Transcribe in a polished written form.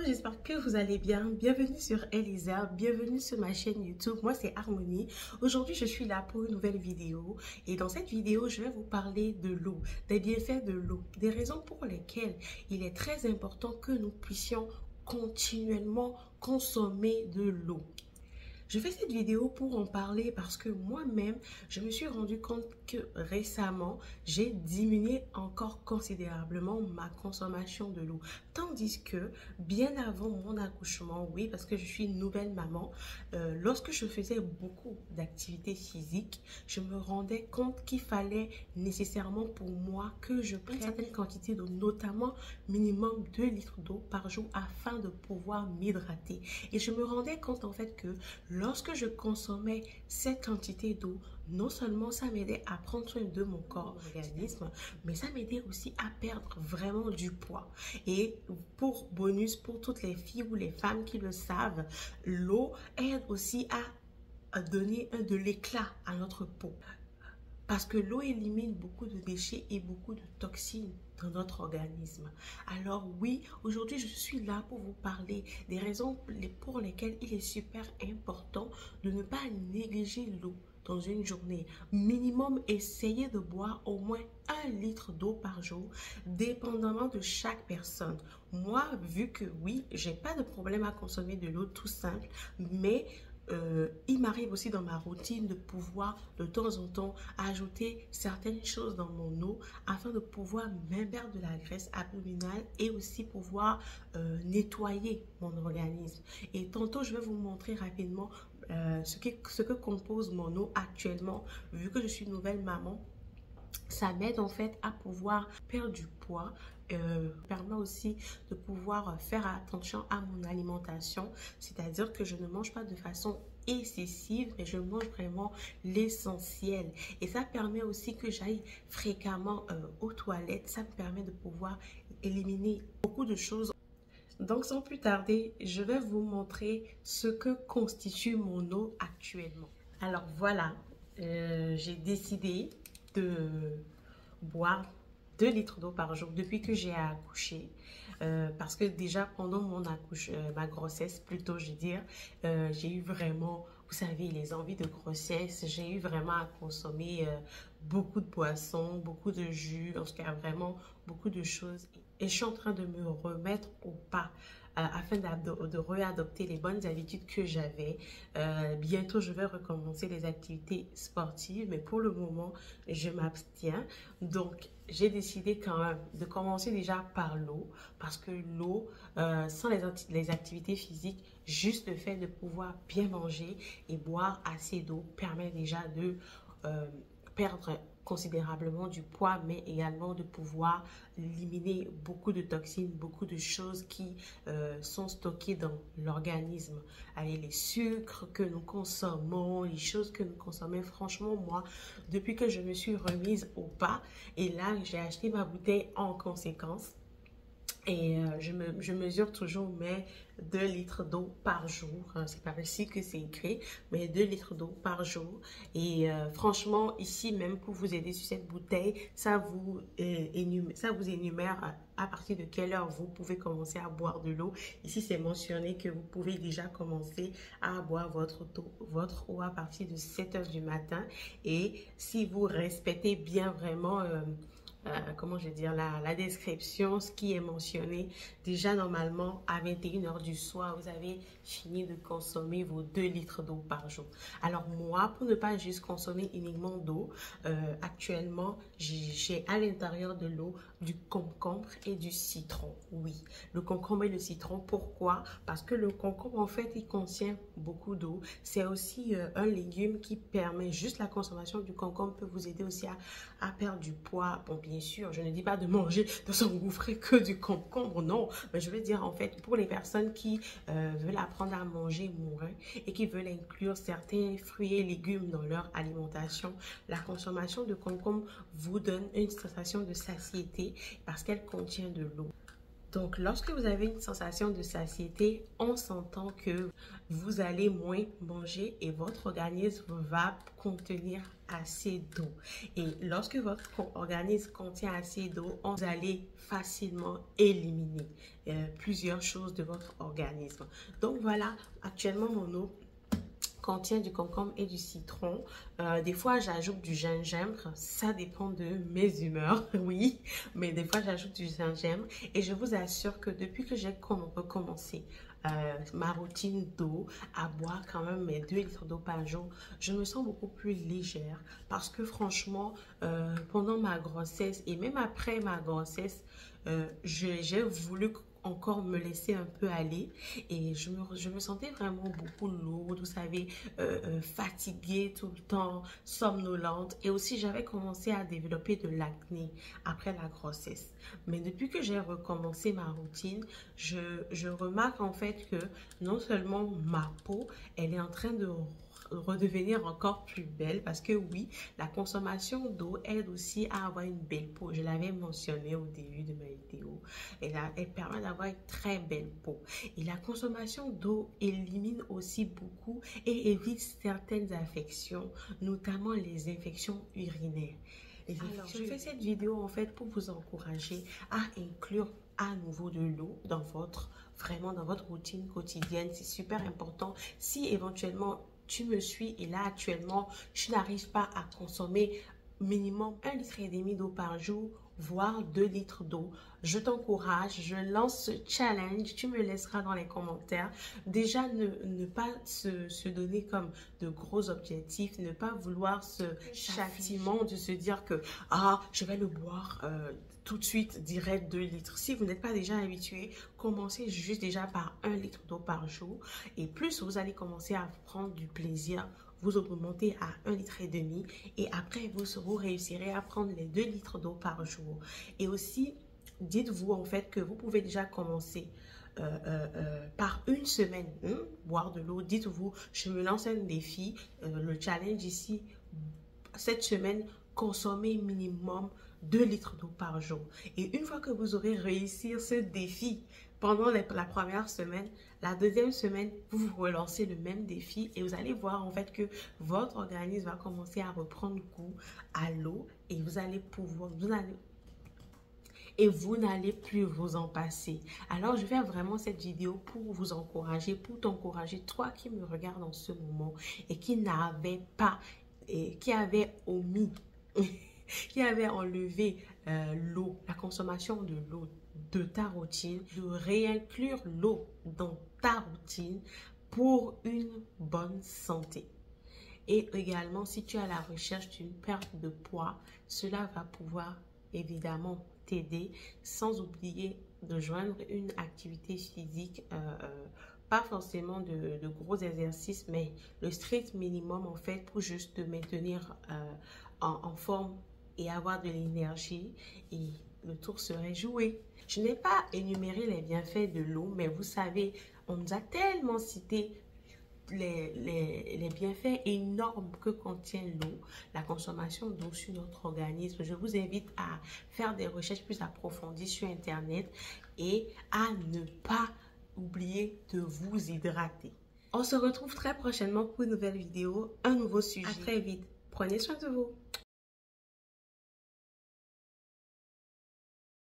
j'espère que vous allez bien. Bienvenue sur Elisa, bienvenue sur ma chaîne YouTube. Moi, c'est Harmonie. Aujourd'hui, je suis là pour une nouvelle vidéo. Et dans cette vidéo, je vais vous parler de l'eau, des bienfaits de l'eau, des raisons pour lesquelles il est très important que nous puissions continuellement consommer de l'eau. Je fais cette vidéo pour en parler parce que moi-même, je me suis rendu compte que récemment, j'ai diminué encore considérablement ma consommation de l'eau. Tandis que bien avant mon accouchement, oui, parce que je suis une nouvelle maman, lorsque je faisais beaucoup d'activités physiques, je me rendais compte qu'il fallait nécessairement pour moi que je prenne une certaine quantité d'eau, notamment minimum 2 litres d'eau par jour afin de pouvoir m'hydrater. Et je me rendais compte en fait que lorsque je consommais cette quantité d'eau, non seulement ça m'aidait à prendre soin de mon corps, mon organisme, mais ça m'aidait aussi à perdre vraiment du poids. Et pour bonus, pour toutes les filles ou les femmes qui le savent, l'eau aide aussi à donner de l'éclat à notre peau. Parce que l'eau élimine beaucoup de déchets et beaucoup de toxines dans notre organisme. Alors oui, aujourd'hui je suis là pour vous parler des raisons pour lesquelles il est super important de ne pas négliger l'eau dans une journée. Minimum, essayez de boire au moins 1 litre d'eau par jour, dépendamment de chaque personne. Moi, vu que oui, j'ai pas de problème à consommer de l'eau tout simple, mais il m'arrive aussi dans ma routine de pouvoir de temps en temps ajouter certaines choses dans mon eau afin de pouvoir m'imbiber de la graisse abdominale et aussi pouvoir nettoyer mon organisme. Et tantôt, je vais vous montrer rapidement ce que compose mon eau actuellement, vu que je suis une nouvelle maman. Ça m'aide en fait à pouvoir perdre du poids, permet aussi de pouvoir faire attention à mon alimentation, c'est-à-dire que je ne mange pas de façon excessive, mais je mange vraiment l'essentiel. Et ça permet aussi que j'aille fréquemment aux toilettes, ça me permet de pouvoir éliminer beaucoup de choses. Donc sans plus tarder, je vais vous montrer ce que constitue mon eau actuellement. Alors voilà, j'ai décidé de boire 2 litres d'eau par jour depuis que j'ai accouché. Parce que déjà pendant ma grossesse, plutôt je veux dire, j'ai eu vraiment, vous savez, les envies de grossesse. J'ai eu vraiment à consommer beaucoup de boissons, beaucoup de jus, en tout cas vraiment beaucoup de choses. Et je suis en train de me remettre au pas afin de réadopter les bonnes habitudes que j'avais. Bientôt, je vais recommencer les activités sportives, mais pour le moment, je m'abstiens. Donc, j'ai décidé quand même de commencer déjà par l'eau, parce que l'eau, sans les activités physiques, juste le fait de pouvoir bien manger et boire assez d'eau permet déjà de perdre considérablement du poids, mais également de pouvoir éliminer beaucoup de toxines, beaucoup de choses qui sont stockées dans l'organisme. Allez, les sucres que nous consommons, les choses que nous consommons, franchement, moi, depuis que je me suis remise au pas, et là, j'ai acheté ma bouteille en conséquence. Et je mesure toujours mes 2 litres d'eau par jour. C'est par ici que c'est écrit, mais 2 litres d'eau par jour. Et franchement, ici, même pour vous aider sur cette bouteille, ça vous énumère à partir de quelle heure vous pouvez commencer à boire de l'eau. Ici, c'est mentionné que vous pouvez déjà commencer à boire votre eau à partir de 7 heures du matin. Et si vous respectez bien vraiment comment je vais dire, la description, ce qui est mentionné, déjà normalement à 21 h du soir, vous avez fini de consommer vos 2 litres d'eau par jour. Alors moi, pour ne pas juste consommer uniquement d'eau, actuellement, j'ai à l'intérieur de l'eau du concombre et du citron. Oui, le concombre et le citron, pourquoi? Parce que le concombre, en fait, il contient beaucoup d'eau. C'est aussi un légume qui permet, juste la consommation du concombre peut vous aider aussi à perdre du poids. Bon, bien sûr, je ne dis pas de manger, de s'engouffrer que du concombre, non. Mais je veux dire, en fait, pour les personnes qui veulent apprendre à manger moins et qui veulent inclure certains fruits et légumes dans leur alimentation, la consommation de concombre vous donne une sensation de satiété parce qu'elle contient de l'eau. Donc, lorsque vous avez une sensation de satiété, on s'entend que vous allez moins manger et votre organisme va contenir assez d'eau. Et lorsque votre organisme contient assez d'eau, vous allez facilement éliminer plusieurs choses de votre organisme. Donc, voilà, actuellement, mon eau contient du concombre et du citron. Des fois, j'ajoute du gingembre. Ça dépend de mes humeurs, oui. Mais des fois, j'ajoute du gingembre. Et je vous assure que depuis que j'ai recommencé ma routine d'eau, à boire quand même mes 2 litres d'eau par jour, je me sens beaucoup plus légère. Parce que franchement, pendant ma grossesse et même après ma grossesse, j'ai voulu encore me laisser un peu aller et je me sentais vraiment beaucoup lourde, vous savez, fatiguée tout le temps, somnolente, et aussi j'avais commencé à développer de l'acné après la grossesse. Mais depuis que j'ai recommencé ma routine, je remarque en fait que non seulement ma peau, elle est en train de redevenir encore plus belle, parce que oui, la consommation d'eau aide aussi à avoir une belle peau. Je l'avais mentionné au début de ma vidéo. Elle permet d'avoir une très belle peau. Et la consommation d'eau élimine aussi beaucoup et évite certaines infections, notamment les infections urinaires. Alors, je fais cette vidéo en fait pour vous encourager à inclure à nouveau de l'eau dans votre routine quotidienne. C'est super important. Si éventuellement tu me suis et là actuellement tu n'arrives pas à consommer minimum 1,5 litre d'eau par jour, voire 2 litres d'eau, je t'encourage, je lance ce challenge, tu me laisseras dans les commentaires. Déjà, ne pas se donner comme de gros objectifs, ne pas vouloir ce châtiment de se dire que je vais le boire tout de suite, direct 2 litres. Si vous n'êtes pas déjà habitué, commencez juste déjà par 1 litre d'eau par jour. Et plus vous allez commencer à prendre du plaisir, vous augmentez à 1,5 litre et après vous réussirez à prendre les 2 litres d'eau par jour. Et aussi, dites-vous en fait que vous pouvez déjà commencer par une semaine, boire de l'eau. Dites-vous, je me lance un défi, le challenge ici, cette semaine, consommer minimum 2 litres d'eau par jour. Et une fois que vous aurez réussi ce défi pendant la première semaine, la deuxième semaine, vous relancez le même défi et vous allez voir en fait que votre organisme va commencer à reprendre goût à l'eau et vous allez pouvoir, vous n'allez plus vous en passer. Alors, je fais vraiment cette vidéo pour vous encourager, pour t'encourager, toi qui me regardes en ce moment et qui n'avait pas, et qui avait omis, qui avait enlevé l'eau, la consommation de l'eau de ta routine, de réinclure l'eau dans ta routine pour une bonne santé. Et également, si tu es à la recherche d'une perte de poids, cela va pouvoir évidemment t'aider, sans oublier de joindre une activité physique, pas forcément de gros exercices, mais le strict minimum en fait pour juste te maintenir en forme et avoir de l'énergie, et le tour serait joué. Je n'ai pas énuméré les bienfaits de l'eau, mais vous savez, on nous a tellement cité les bienfaits énormes que contient l'eau, la consommation d'eau sur notre organisme. Je vous invite à faire des recherches plus approfondies sur Internet et à ne pas oublier de vous hydrater. On se retrouve très prochainement pour une nouvelle vidéo, un nouveau sujet. À très vite. Prenez soin de vous.